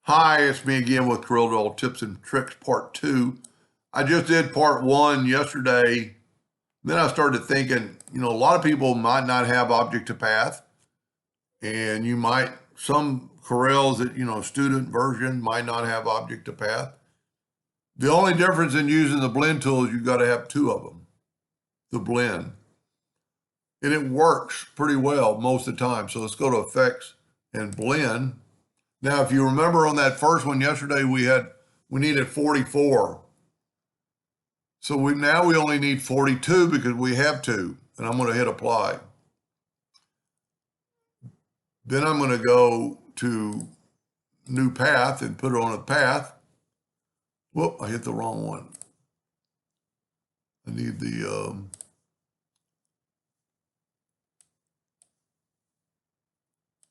Hi, it's me again with Corel Tips and Tricks Part 2. I just did Part 1 yesterday. Then I started thinking, a lot of people might not have object to path. And some Corels that, student version might not have object to path. The only difference in using the blend tool is you've got to have two of them, the blend. And it works pretty well most of the time. So let's go to Effects and Blend. Now, if you remember on that first one yesterday, we needed 44. So now we only need 42 because we have two, and I'm going to hit apply. Then I'm going to go to new path and put it on a path. Whoop, I hit the wrong one. I need the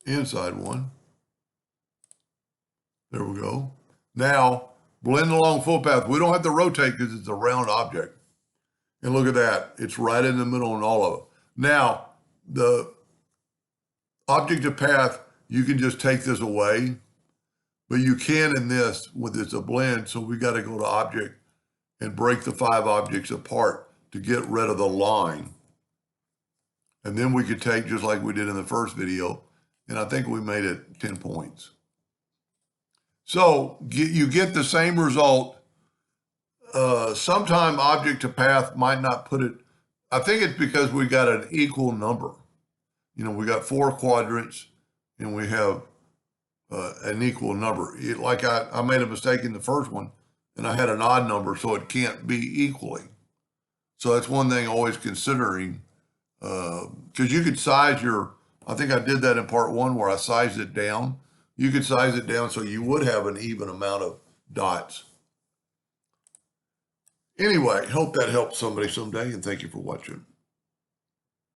inside one. There we go. Now, blend along full path. We don't have to rotate because it's a round object. And look at that. It's right in the middle on all of it. Now, the object to path, you can just take this away, but you can in this with it's a blend. So we got to go to object and break the 5 objects apart to get rid of the line. And then we could take, just like we did in the first video, and I think we made it 10 points. So you get the same result. Sometime object to path might not put it. I think it's because we got an equal number. We got 4 quadrants and we have an equal number. Like I made a mistake in the first one and I had an odd number, so it can't be equally. So that's one thing always considering, because you could size I think I did that in part 1 where I sized it down. You could size it down so you would have an even amount of dots. Anyway, hope that helps somebody someday, and thank you for watching.